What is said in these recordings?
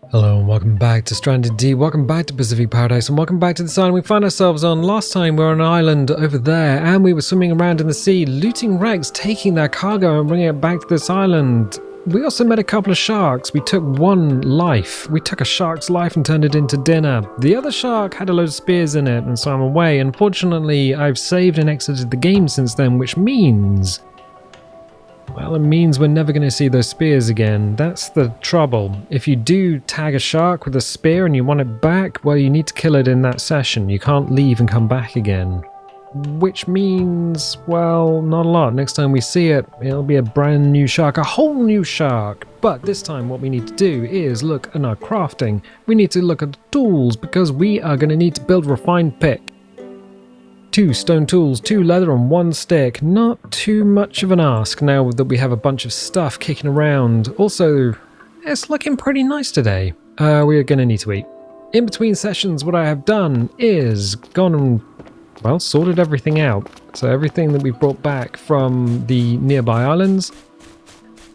Hello and welcome back to Stranded D, welcome back to Pacific Paradise, and welcome back to this island we found ourselves on. Last time we were on an island over there, and we were swimming around in the sea, looting wrecks, taking their cargo and bringing it back to this island. We also met a couple of sharks. We took one life. We took a shark's life and turned it into dinner. The other shark had a load of spears in it and swam away. Unfortunately, I've saved and exited the game since then, which means... well, it means we're never going to see those spears again. That's the trouble. If you do tag a shark with a spear and you want it back, well, you need to kill it in that session. You can't leave and come back again. Which means, well, not a lot. Next time we see it, it'll be a brand new shark, a whole new shark. But this time what we need to do is look at our crafting. We need to look at the tools because we are going to need to build a refined pick. 2 stone tools, 2 leather and 1 stick. Not too much of an ask now that we have a bunch of stuff kicking around. Also, it's looking pretty nice today. We are going to need to eat. In between sessions, what I have done is gone and, well, sorted everything out. So everything that we've brought back from the nearby islands,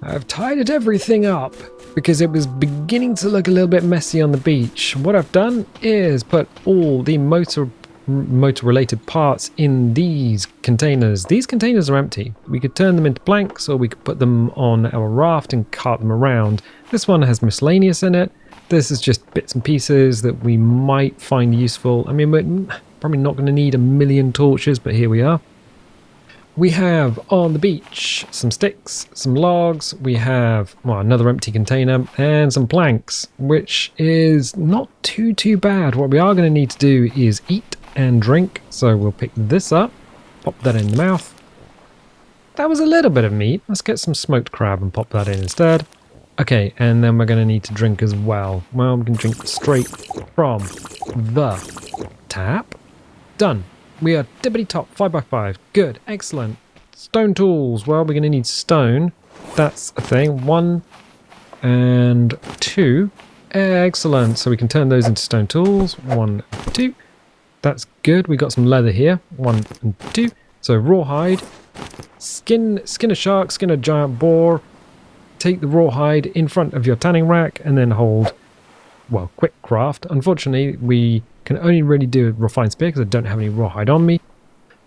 I've tidied everything up because it was beginning to look a little bit messy on the beach. What I've done is put all the motor-related parts in these containers. These containers are empty. We could turn them into planks or we could put them on our raft and cart them around. This one has miscellaneous in it. This is just bits and pieces that we might find useful. I mean, we're probably not going to need a million torches, but here we are. We have on the beach some sticks, some logs, we have, well, another empty container and some planks, which is not too bad. What we are going to need to do is eat and drink, so we'll pick this up, pop that in the mouth. That was a little bit of meat. Let's get some smoked crab and pop that in instead. Okay, and then we're going to need to drink as well. Well, we can drink straight from the tap. Done. We are tippity top, 5x5. Good, excellent. Stone tools. Well, we're going to need stone. That's a thing. 1 and 2. Excellent. So we can turn those into stone tools. 1 and 2. That's good. We got some leather here. 1 and 2. So rawhide. Skin a shark, skin a giant boar. Take the rawhide in front of your tanning rack and then hold, well, quick craft. Unfortunately, we can only really do a refined spear because I don't have any rawhide on me.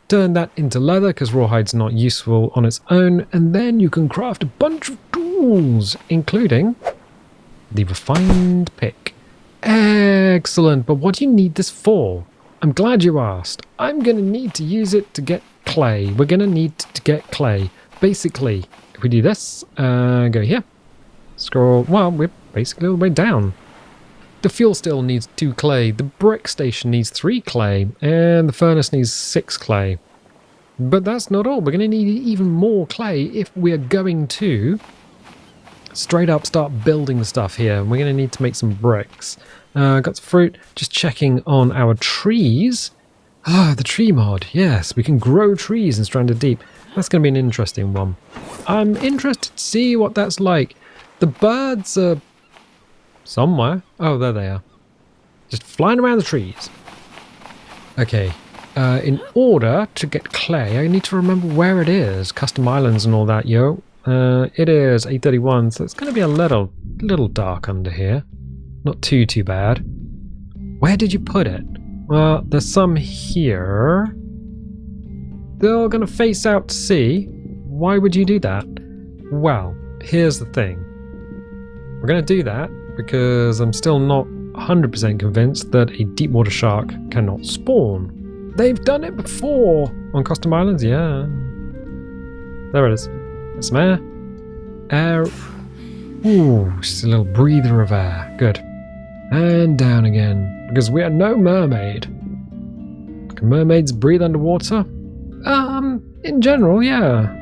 Turn that into leather because rawhide's not useful on its own, and then you can craft a bunch of tools, including the refined pick. Excellent, but what do you need this for? I'm glad you asked. I'm going to need to use it to get clay. We're going to need to get clay. Basically, if we do this, go here, scroll, well, we're basically all the way down. The fuel still needs 2 clay, the brick station needs 3 clay, and the furnace needs 6 clay. But that's not all. We're going to need even more clay if we're going to straight up start building the stuff here. We're going to need to make some bricks. Got some fruit, just checking on our trees. Ah, the tree mod. Yes, we can grow trees in Stranded Deep. That's going to be an interesting one. I'm interested to see what that's like. The birds are somewhere. Oh, there they are. Just flying around the trees. Okay. In order to get clay, I need to remember where it is. Custom islands and all that, yo. It is 8:31, so it's going to be a little dark under here. Not too bad. Where did you put it? Well, there's some here. They're all going to face out to sea. Why would you do that? Well, here's the thing. We're going to do that because I'm still not 100% convinced that a deep water shark cannot spawn. They've done it before on custom islands, yeah. There it is. Get some air. Air. Ooh, just a little breather of air. Good. And down again, because we are no mermaid. Can mermaids breathe underwater? In general, yeah.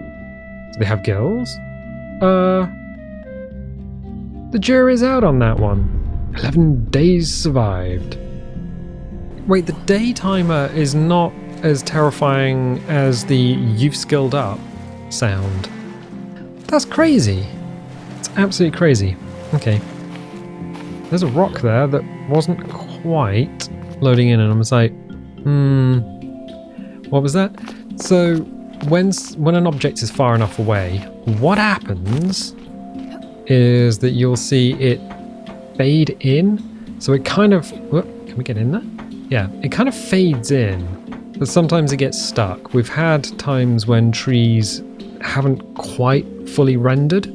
Do they have gills? The jury's out on that one. 11 days survived. Wait, the day timer is not as terrifying as the "you've skilled up" sound. That's crazy. It's absolutely crazy. Okay. There's a rock there that wasn't quite loading in, and I'm just like, what was that? So when an object is far enough away, what happens is that you'll see it fade in. So it kind of... Whoop, can we get in there? Yeah, it kind of fades in, but sometimes it gets stuck. We've had times when trees haven't quite fully rendered.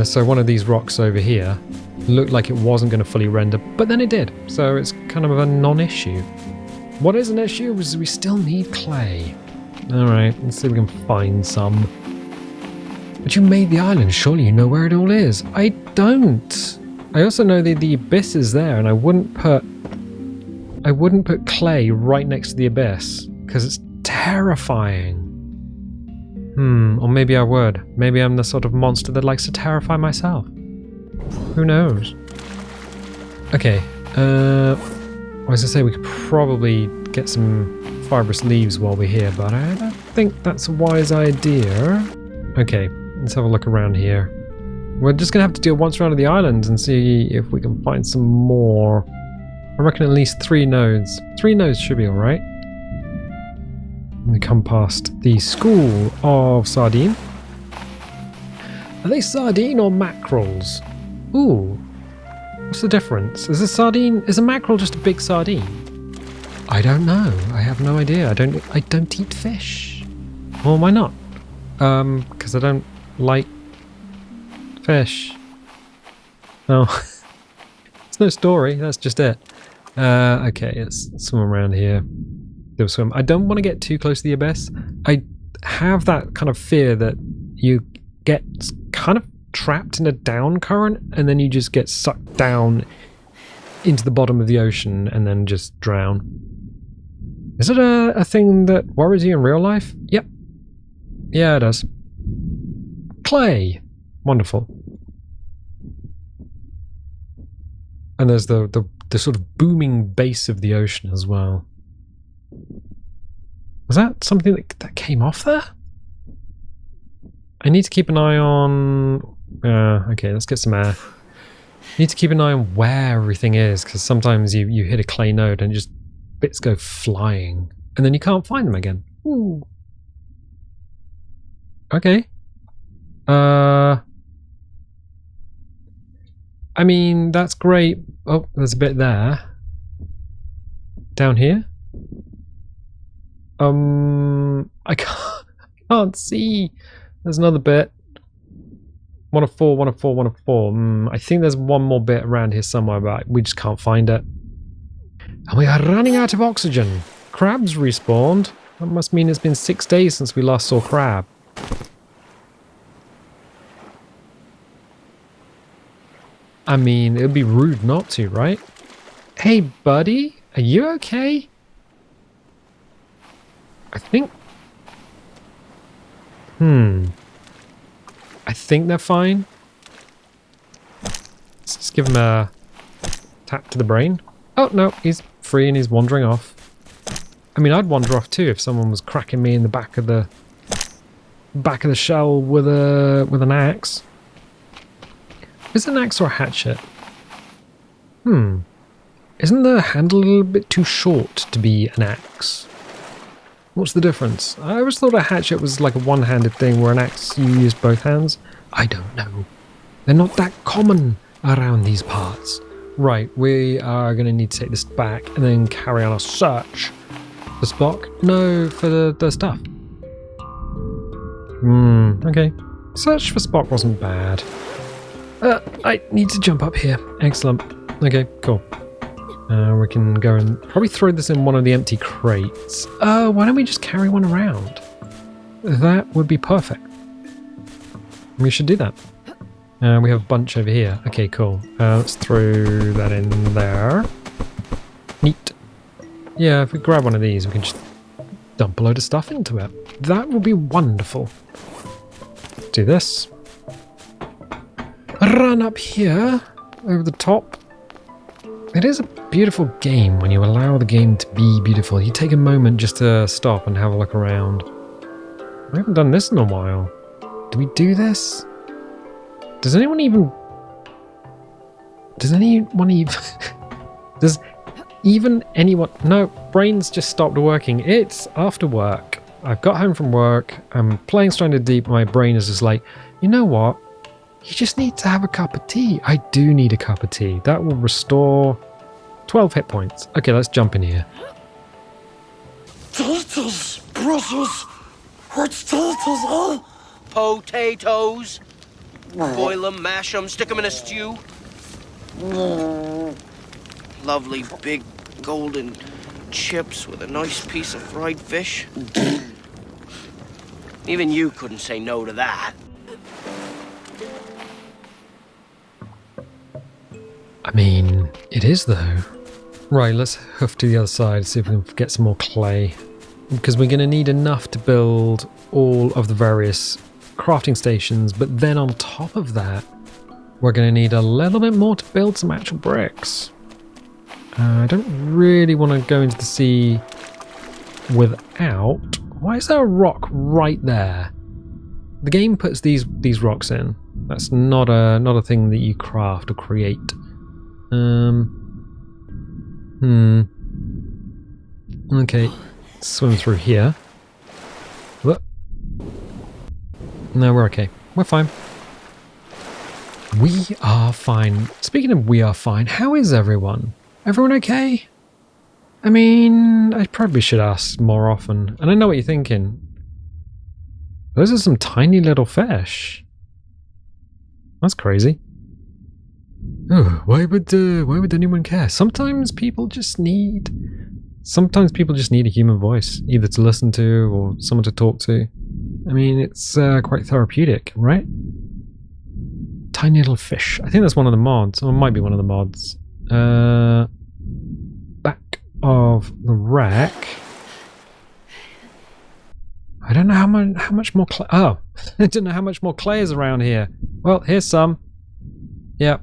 So one of these rocks over here looked like it wasn't going to fully render, but then it did. So it's kind of a non-issue. What is an issue is we still need clay. Alright, let's see if we can find some. But you made the island, surely you know where it all is. I don't. I also know that the abyss is there, and I wouldn't put clay right next to the abyss, because it's terrifying. Or maybe I would. Maybe I'm the sort of monster that likes to terrify myself. Who knows? Okay, I was gonna say we could probably get some fibrous leaves while we're here, but I don't think that's a wise idea. Okay, let's have a look around here. We're just gonna have to do it once around the island and see if we can find some more. I reckon at least 3 nodes. 3 nodes should be alright. We come past the school of sardine. Are they sardine or mackerels? Ooh. What's the difference? Is a mackerel just a big sardine? I don't know. I have no idea. I don't eat fish. Well, why not? Because I don't like fish. Oh. There's no story, that's just it. Okay, let's swim around here. Do a swim. I don't want to get too close to the abyss. I have that kind of fear that you get kind of trapped in a down current and then you just get sucked down into the bottom of the ocean and then just drown. Is it a thing that worries you in real life? Yep. Yeah, it does. Clay. Wonderful. And there's the sort of booming bass of the ocean as well. Was that something that came off there? I need to keep an eye on... okay, let's get some air. Need to keep an eye on where everything is, because sometimes you hit a clay node and just bits go flying, and then you can't find them again. Ooh. Okay. I mean, that's great. Oh, there's a bit there. Down here? I can't see. There's another bit. 1 of 4, 1 of 4, 1 of 4. I think there's one more bit around here somewhere, but we just can't find it. And we are running out of oxygen. Crabs respawned. That must mean it's been 6 days since we last saw crab. I mean, it would be rude not to, right? Hey, buddy, are you okay? I think... I think they're fine. Let's just give him a tap to the brain. Oh, no, he's free and he's wandering off. I mean, I'd wander off too if someone was cracking me in the back of the shell with an axe. Is it an axe or a hatchet? Isn't the handle a little bit too short to be an axe? What's the difference? I always thought a hatchet was like a one-handed thing, where an axe you use both hands. I don't know. They're not that common around these parts. Right, we are going to need to take this back and then carry on our search. For Spock? No, for the stuff. Okay. Search for Spock wasn't bad. I need to jump up here. Excellent. Okay, cool. We can go and probably throw this in one of the empty crates. Why don't we just carry one around? That would be perfect. We should do that. We have a bunch over here. Okay, cool. Let's throw that in there. Neat. Yeah, if we grab one of these, we can just dump a load of stuff into it. That would be wonderful. Do this. Run up here, over the top. It is a beautiful game when you allow the game to be beautiful. You take a moment just to stop and have a look around. I haven't done this in a while. Do we do this? Does anyone even... Does even anyone... No, brain's just stopped working. It's after work. I've got home from work. I'm playing Stranded Deep. My brain is just like, you know what? You just need to have a cup of tea. I do need a cup of tea. That will restore 12 hit points. Okay, let's jump in here. Turtles, brothers. What's turtles, huh? Potatoes. Boil them, mash them, stick them in a stew. Lovely big golden chips with a nice piece of fried fish. Even you couldn't say no to that. I mean, it is though. Right, let's hoof to the other side, see if we can get some more clay. Because we're going to need enough to build all of the various crafting stations, but then on top of that, we're going to need a little bit more to build some actual bricks. I don't really want to go into the sea without... Why is there a rock right there? The game puts these rocks in. That's not a thing that you craft or create. Okay, swim through here. Whoop. No, we're okay. We're fine. We are fine. Speaking of we are fine, how is everyone? Everyone okay? I mean, I probably should ask more often. And I know what you're thinking. Those are some tiny little fish. That's crazy. Oh, why would anyone care? Sometimes people just need a human voice, either to listen to or someone to talk to. I mean, it's quite therapeutic, right? Tiny little fish. I think that's one of the mods, or it might be one of the mods. Back of the wreck. I don't know how much more clay. Oh, I don't know how much more clay is around here. Well, here's some. Yep.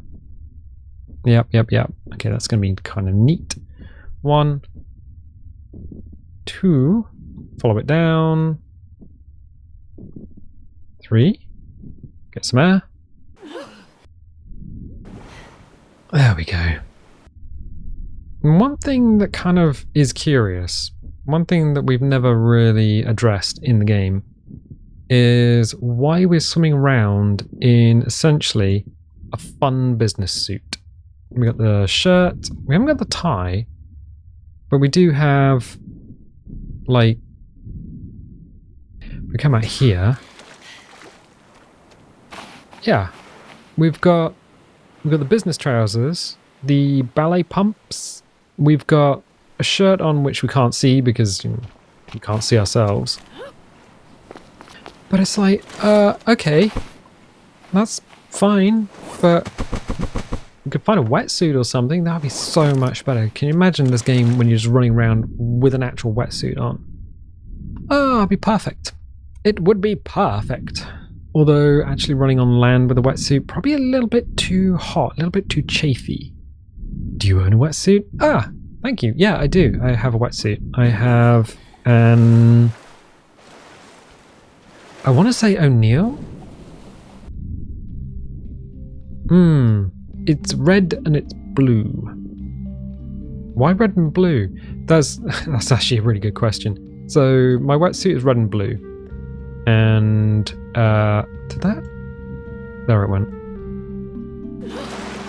Okay, that's going to be kind of neat. 1, 2. Follow it down. 3. Get some air. There we go. One thing that kind of is curious, one thing that we've never really addressed in the game, is why we're swimming around in essentially a fun business suit. We got the shirt, we haven't got the tie, but we do have, like, we come out here. Yeah, we've got the business trousers, the ballet pumps. We've got a shirt on which we can't see because we can't see ourselves. But it's like, okay, that's fine, but we could find a wetsuit or something. That would be so much better. Can you imagine this game when you're just running around with an actual wetsuit on? Oh, it'd be perfect. It would be perfect. Although actually running on land with a wetsuit, probably a little bit too hot, a little bit too chafy. Do you own a wetsuit? Ah, thank you. Yeah, I do. I have a wetsuit. I have an... I want to say O'Neill? It's red and it's blue. Why red and blue? That's actually a really good question. So my wetsuit is red and blue. And did that? There it went.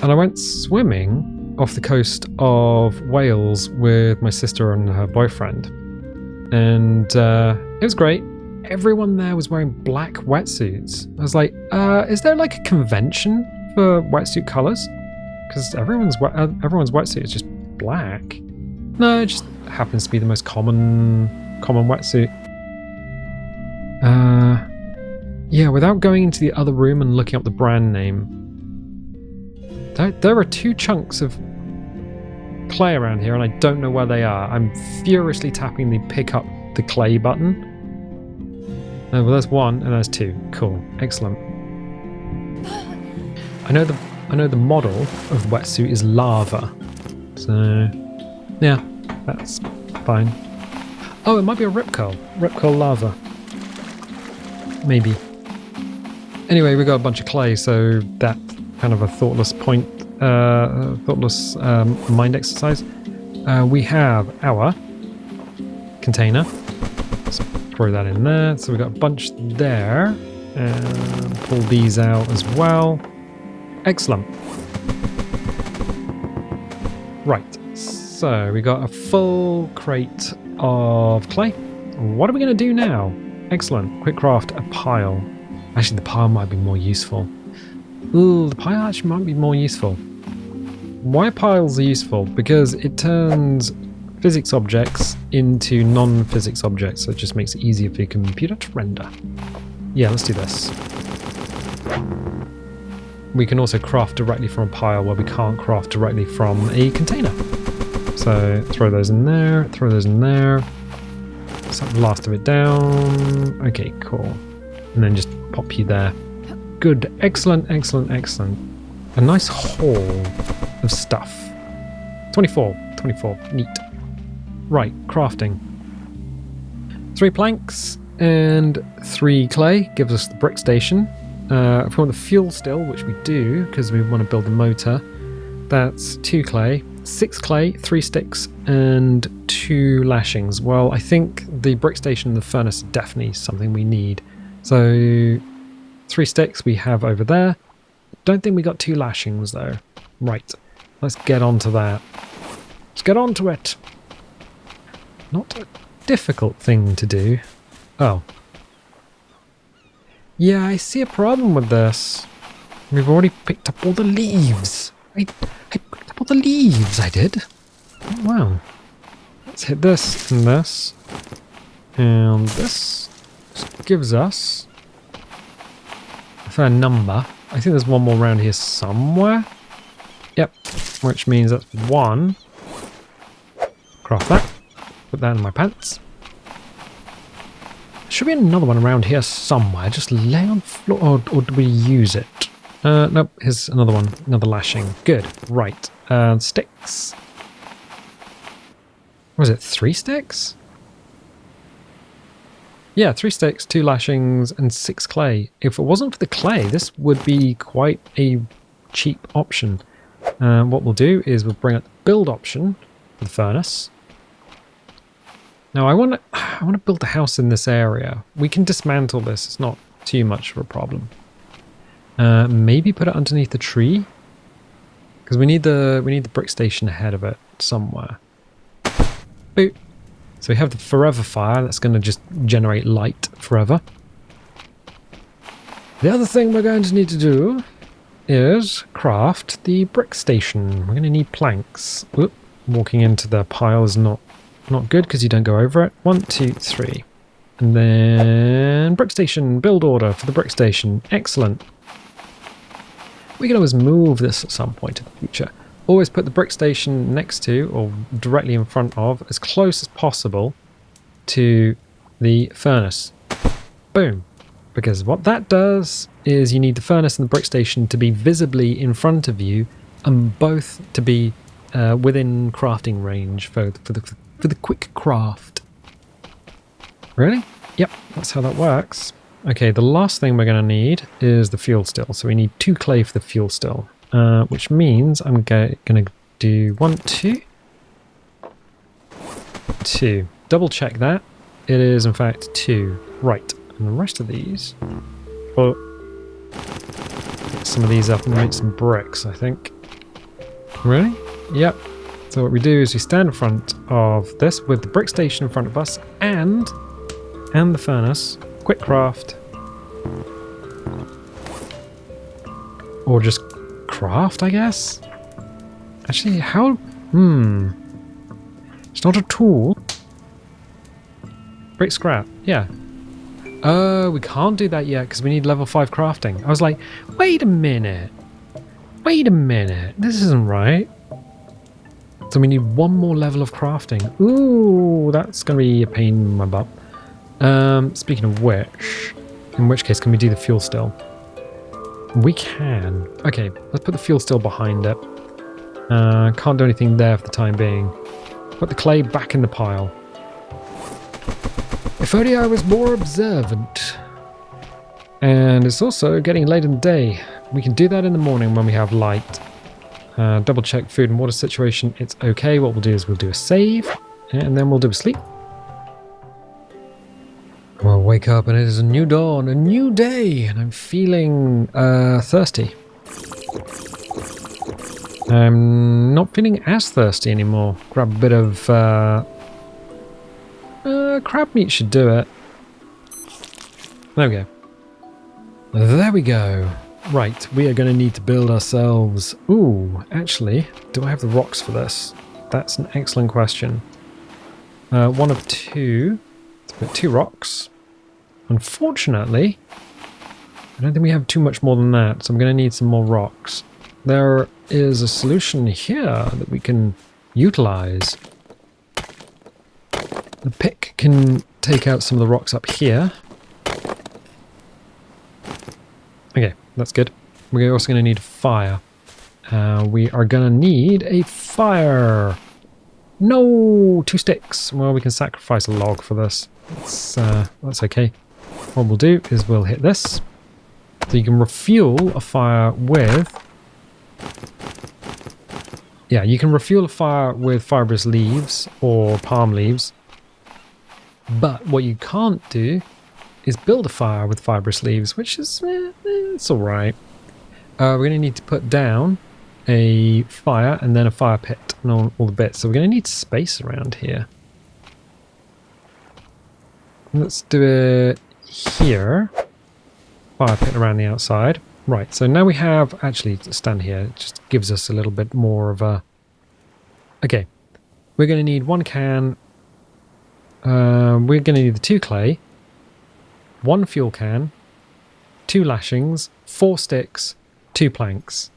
And I went swimming off the coast of Wales with my sister and her boyfriend. And it was great. Everyone there was wearing black wetsuits. I was like, is there like a convention for wetsuit colors? Because everyone's wetsuit is just black. No, it just happens to be the most common wetsuit. Yeah, without going into the other room and looking up the brand name, there are 2 chunks of clay around here and I don't know where they are. I'm furiously tapping the pick up the clay button. Oh, well, there's 1 and there's 2. Cool, excellent. I know the model of the wetsuit is lava, so yeah, that's fine. Oh, it might be a rip curl lava, maybe. Anyway, we got a bunch of clay, so that kind of a thoughtless mind exercise. We have our container. Let's throw that in there. So we got a bunch there. And pull these out as well. Excellent. Right, so we got a full crate of clay. What are we going to do now? Excellent. Quick craft a pile. Actually, the pile might be more useful. Ooh, the pile actually might be more useful. Why piles are useful? Because it turns physics objects into non-physics objects, so it just makes it easier for your computer to render. Yeah, let's do this. We can also craft directly from a pile where we can't craft directly from a container. So throw those in there, throw those in there. Set the last of it down. Okay, cool. And then just pop you there. Good, excellent, excellent, excellent. A nice haul of stuff. 24, neat. Right, crafting. 3 planks and 3 clay gives us the brick station. If we want the fuel still, which we do, because we want to build a motor, that's 2 clay, 6 clay, 3 sticks, and 2 lashings. Well, I think the brick station and the furnace is definitely something we need. So 3 sticks we have over there. Don't think we got 2 lashings though. Right, let's get on to that. Let's get on to it. Not a difficult thing to do. Oh. Yeah, I see a problem with this. We've already picked up all the leaves. I picked up all the leaves, I did. Oh, wow. Let's hit this and this. And this gives us a fair number. I think there's one more around here somewhere. Yep, which means that's 1. Craft that. Put that in my pants. Should be another one around here somewhere. Just lay on the floor, or do we use it? Nope, here's another one. Another lashing. Good. Right. Sticks. Was it 3 sticks? Yeah, 3 sticks, 2 lashings, and 6 clay. If it wasn't for the clay, this would be quite a cheap option. What we'll do is we'll bring up the build option for the furnace. Now I want to build a house in this area. We can dismantle this. It's not too much of a problem. Maybe put it underneath the tree, because we need the brick station ahead of it somewhere. Boop. So we have the forever fire that's going to just generate light forever. The other thing we're going to need to do is craft the brick station. We're going to need planks. Whoop. Walking into the pile is not good because you don't go over it. 1, 2, 3. And then brick station, build order for the brick station. Excellent. We can always move this at some point in the future. Always put the brick station next to, or directly in front of, as close as possible to the furnace. Boom. Because what that does is you need the furnace and the brick station to be visibly in front of you, and both to be within crafting range for the quick craft. Really? Yep, that's how that works. Okay, the last thing we're going to need is the fuel still. So we need 2 clay for the fuel still, which means I'm going to do 1, 2, 2. Double check that. It is in fact 2. Right, and the rest of these, well, pick some of these up and make some bricks, I think. Really? Yep. So what we do is we stand in front of this with the brick station in front of us and the furnace. Quick craft. Or just craft, I guess? Actually, how... It's not a tool. Brick scrap, yeah. Oh, we can't do that yet because we need level 5 crafting. I was like, wait a minute. Wait a minute. This isn't right. So we need 1 more level of crafting. Ooh, that's going to be a pain in my butt. Speaking of which, in which case can we do the fuel still? We can. Okay, let's put the fuel still behind it. Can't do anything there for the time being. Put the clay back in the pile. If only I was more observant. And it's also getting late in the day. We can do that in the morning when we have light. Double check food and water situation. It's okay. What we'll do is we'll do a save and then we'll do a sleep. We'll wake up and it is a new dawn, a new day, and I'm feeling thirsty. I'm not feeling as thirsty anymore. Grab a bit of crab meat should do it. There we go. There we go. Right, we are going to need to build ourselves... Ooh, actually, do I have the rocks for this? That's an excellent question. One of two. Let's put 2 rocks. Unfortunately, I don't think we have too much more than that, so I'm going to need some more rocks. There is a solution here that we can utilize. The pick can take out some of the rocks up here. Okay, that's good. We're also going to need fire. We are going to need a fire. No, 2 sticks. Well, we can sacrifice a log for this. That's okay. What we'll do is we'll hit this. So you can refuel a fire with... Yeah, you can refuel a fire with fibrous leaves or palm leaves. But what you can't do is build a fire with fibrous leaves, which is... it's alright. We're going to need to put down a fire and then a fire pit and all the bits. So we're going to need space around here. Let's do it here. Fire pit around the outside. Right, so now we have... Actually, stand here. It just gives us a little bit more of a... Okay. We're going to need 1 can. We're going to need the 2 clay. 1 fuel can, 2 lashings, 4 sticks, 2 planks.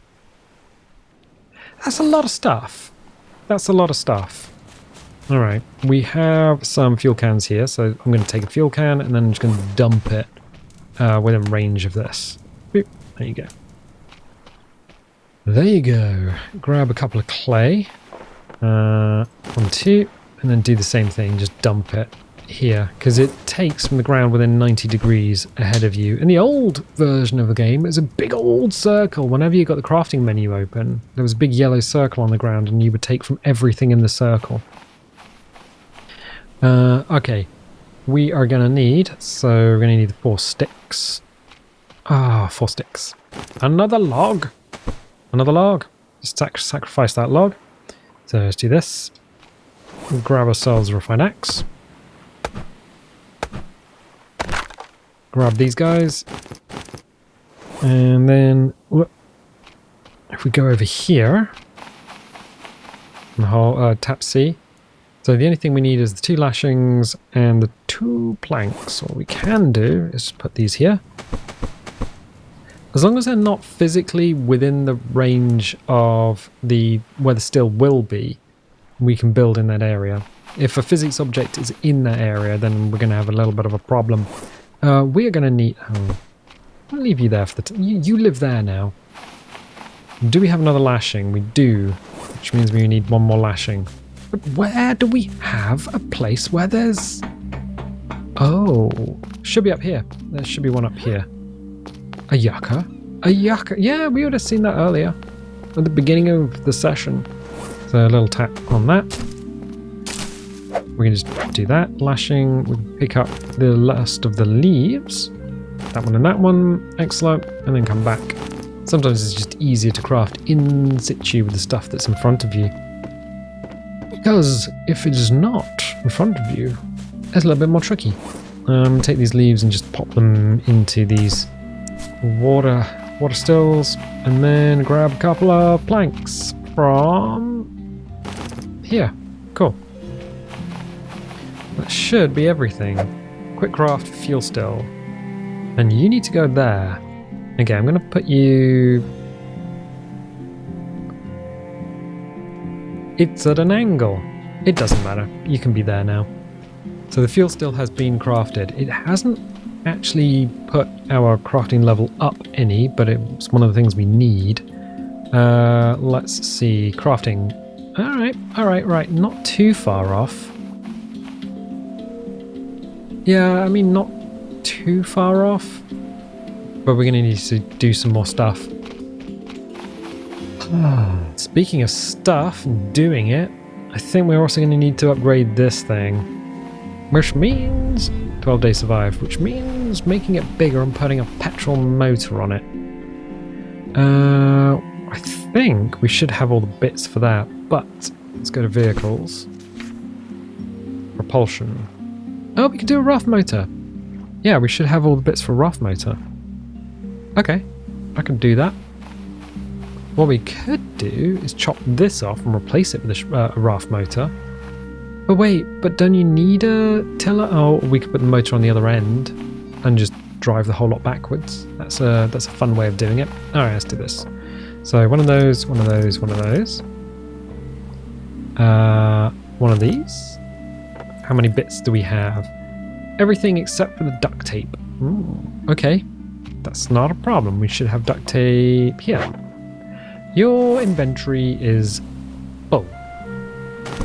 That's a lot of stuff. That's a lot of stuff. Alright, we have some fuel cans here, so I'm going to take a fuel can and then I'm just going to dump it within range of this. Boop. There you go. There you go. Grab a couple of clay. 1, 2, and then do the same thing, just dump it here, because it takes from the ground within 90 degrees ahead of you. In the old version of the game, it was a big old circle. Whenever you got the crafting menu open, there was a big yellow circle on the ground and you would take from everything in the circle. Okay, we are going to need, so we're going to need 4 sticks. 4 sticks. Another log. Another log. Just sacrifice that log. So let's do this. We'll grab ourselves a refined axe. Grab these guys, and then if we go over here, tap C. So the only thing we need is the 2 lashings and the 2 planks. What we can do is put these here. As long as they're not physically within the range of where the steel will be, we can build in that area. If a physics object is in that area, then we're going to have a little bit of a problem. We are going to need... Oh, I'll leave you there for the... You live there now. Do we have another lashing? We do, which means we need 1 more lashing. But where do we have a place where there's... Oh, should be up here. There should be one up here. A yucca? A yucca? Yeah, we would have seen that earlier. At the beginning of the session. So a little tap on that. We can just do that. Lashing, we can pick up the last of the leaves. That one and that one. Excellent. And then come back. Sometimes it's just easier to craft in situ with the stuff that's in front of you. Because if it is not in front of you, it's a little bit more tricky. Take these leaves and just pop them into these water stills. And then grab a couple of planks from here. Cool. That should be everything. Quick craft fuel still. And you need to go there. Okay, I'm going to put you... It's at an angle. It doesn't matter. You can be there now. So the fuel still has been crafted. It hasn't actually put our crafting level up any, but it's one of the things we need. Let's see. Crafting. Alright. Not too far off. Yeah, I mean, not too far off. But we're going to need to do some more stuff. Speaking of stuff and doing it, I think we're also going to need to upgrade this thing. Which means 12 days survived, which means making it bigger and putting a petrol motor on it. I think we should have all the bits for that, but let's go to vehicles. Propulsion. Oh, we can do a raft motor. Yeah, we should have all the bits for a raft motor. Okay, I can do that. What we could do is chop this off and replace it with a raft motor. But wait, but don't you need a tiller? Oh, we could put the motor on the other end and just drive the whole lot backwards. That's a fun way of doing it. All right, let's do this. So one of those, one of those, one of those. One of these. How many bits do we have? Everything except for the duct tape. Okay, that's not a problem. We should have duct tape here. Your inventory is full.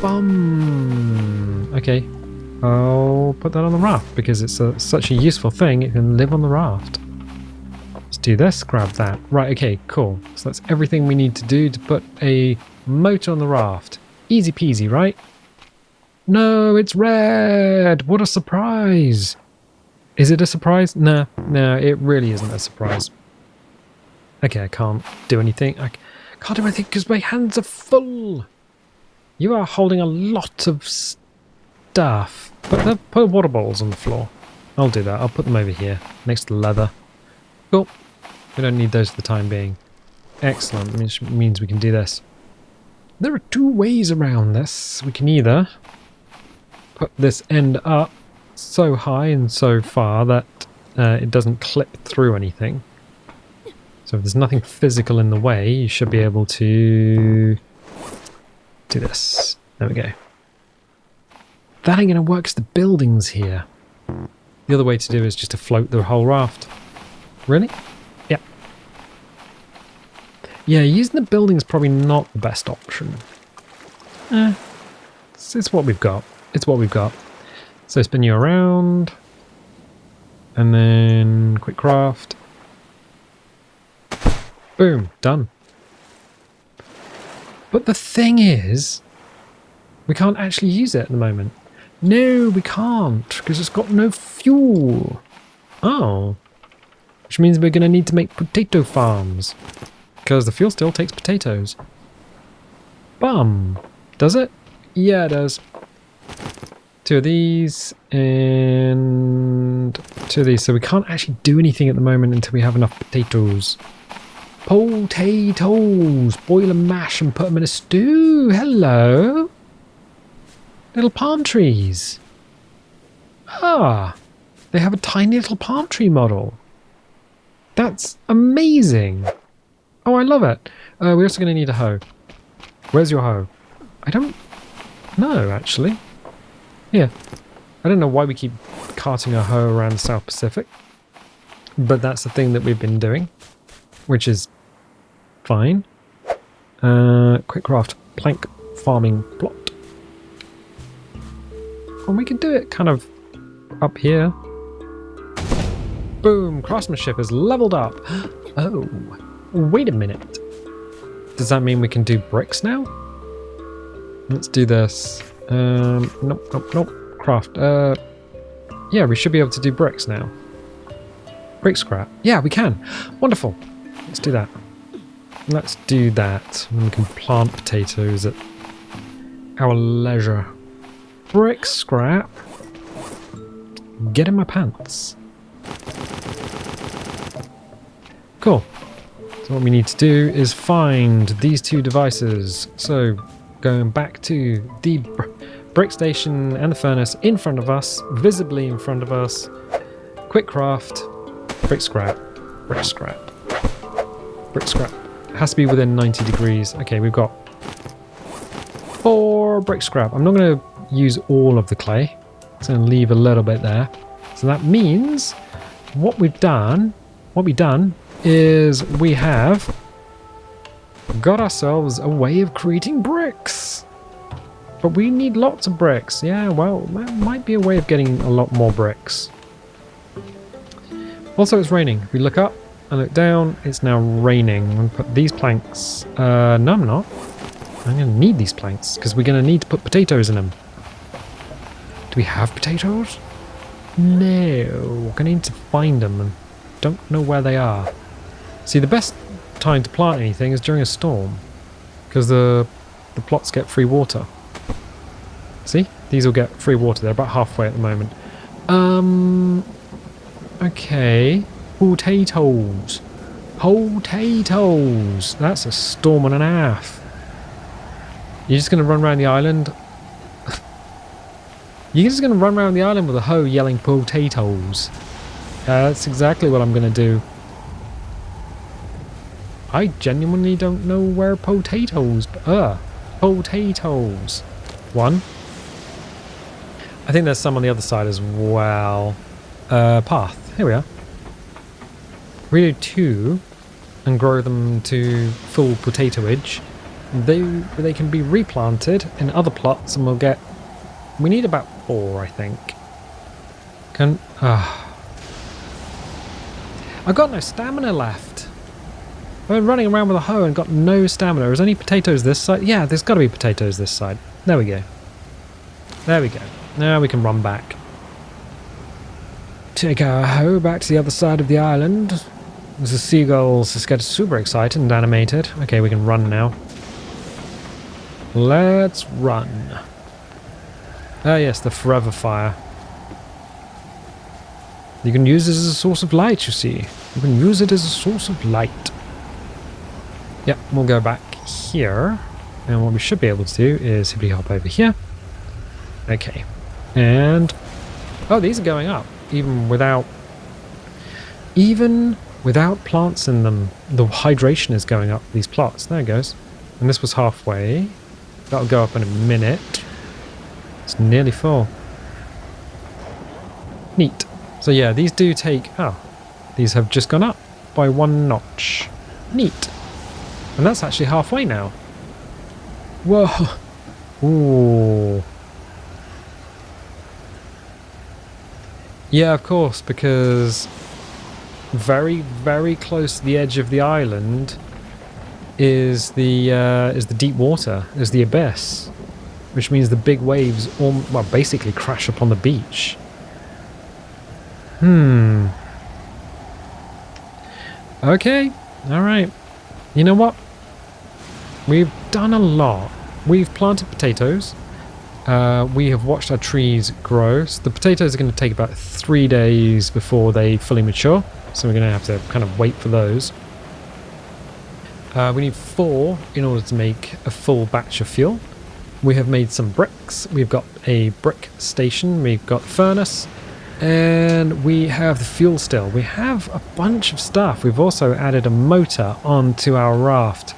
Bum. Okay, I'll put that on the raft because it's such a useful thing. It can live on the raft. Let's do this, grab that. Right, okay, cool. So that's everything we need to do to put a motor on the raft. Easy peasy, right? No, it's red! What a surprise! Is it a surprise? No, it really isn't a surprise. Okay, I can't do anything. I can't do anything because my hands are full. You are holding a lot of stuff. Put water bottles on the floor. I'll do that. I'll put them over here next to the leather. Cool. We don't need those for the time being. Excellent. Which means we can do this. There are two ways around this. We can either put this end up so high and so far that it doesn't clip through anything. So if there's nothing physical in the way, you should be able to do this. There we go. That ain't gonna work because the building's here. The other way to do is just to float the whole raft. Really? Yeah. Yeah, using the building is probably not the best option. It's what we've got. It's what we've got. So spin you around. And then quick craft. Boom, done. But the thing is, we can't actually use it at the moment. No, we can't, because it's got no fuel. Oh. Which means we're going to need to make potato farms. Because the fuel still takes potatoes. Bum. Does it? Yeah, it does. 2 of these and 2 of these. So we can't actually do anything at the moment until we have enough potatoes. Potatoes! Boil and mash and put them in a stew. Hello! Little palm trees. Ah! They have a tiny little palm tree model. That's amazing! Oh, I love it. We're also going to need a hoe. Where's your hoe? I don't know, actually. Here. I don't know why we keep carting a hoe around the South Pacific. But that's the thing that we've been doing. Which is fine. Quick craft plank farming plot. And we can do it kind of up here. Boom! Craftsmanship is leveled up. Oh, wait a minute. Does that mean we can do bricks now? Let's do this. Nope. Craft. Yeah, we should be able to do bricks now. Brick scrap. Yeah, we can. Wonderful. Let's do that. Let's do that. And we can plant potatoes at our leisure. Brick scrap. Get in my pants. Cool. So what we need to do is find these 2 devices. So going back to the brick station and the furnace in front of us, visibly in front of us. Quick craft. Brick scrap. Brick scrap. Brick scrap. It has to be within 90 degrees. Okay, we've got 4 brick scrap. I'm not going to use all of the clay. I'm going to leave a little bit there. So that means what we've done is we have got ourselves a way of creating bricks. But we need lots of bricks. Yeah, well, that might be a way of getting a lot more bricks. Also, it's raining. If we look up and look down, it's now raining. I'm going to put these planks... no, I'm not. I'm going to need these planks because we're going to need to put potatoes in them. Do we have potatoes? No, I need to find them and don't know where they are. See, the best time to plant anything is during a storm, because the plots get free water. See, these will get free water. They're about halfway at the moment. Okay, potatoes. Potatoes. That's a storm and a half. You're just gonna run around the island. You're just gonna run around the island with a hoe yelling potatoes. That's exactly what I'm gonna do. I genuinely don't know where potatoes. Potatoes. One. I think there's some on the other side as well. Path. Here we are. We do 2 and grow them to full potatoage. They can be replanted in other plots, and we'll get. We need about 4, I think. I've got no stamina left. I've been running around with a hoe and got no stamina. Is there any potatoes this side? Yeah, there's got to be potatoes this side. There we go. There we go. Now we can run back. Take our hoe back to the other side of the island. The seagulls just get super excited and animated. Okay, we can run now. Let's run. Ah yes, the forever fire. You can use it as a source of light, you see. You can use it as a source of light. Yep, we'll go back here. And what we should be able to do is simply hop over here. Okay. And... oh, these are going up. Even without plants in them. The hydration is going up these plots. There it goes. And this was halfway. That'll go up in a minute. It's nearly full. Neat. So yeah, these do take... oh, these have just gone up by 1 notch. Neat. And that's actually halfway now. Whoa. Ooh. Yeah, of course, because very, very close to the edge of the island is the deep water, is the abyss, which means the big waves well, basically crash upon the beach. Okay, all right. You know what? We've done a lot. We've planted potatoes. We have watched our trees grow. So the potatoes are going to take about 3 days before they fully mature. So we're going to have to kind of wait for those. We need 4 in order to make a full batch of fuel. We have made some bricks. We've got a brick station. We've got furnace. And we have the fuel still. We have a bunch of stuff. We've also added a motor onto our raft.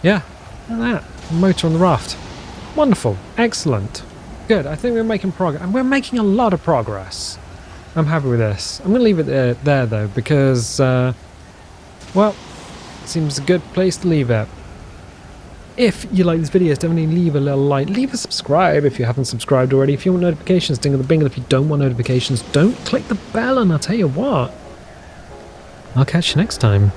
Yeah, look at that. Motor on the raft. Wonderful. Excellent. Good. I think we're making progress. And we're making a lot of progress. I'm happy with this. I'm going to leave it there though, because, well, it seems a good place to leave it. If you like this video, definitely leave a little like, leave a subscribe if you haven't subscribed already. If you want notifications, dingle the bingle. If you don't want notifications, don't click the bell, and I'll tell you what, I'll catch you next time.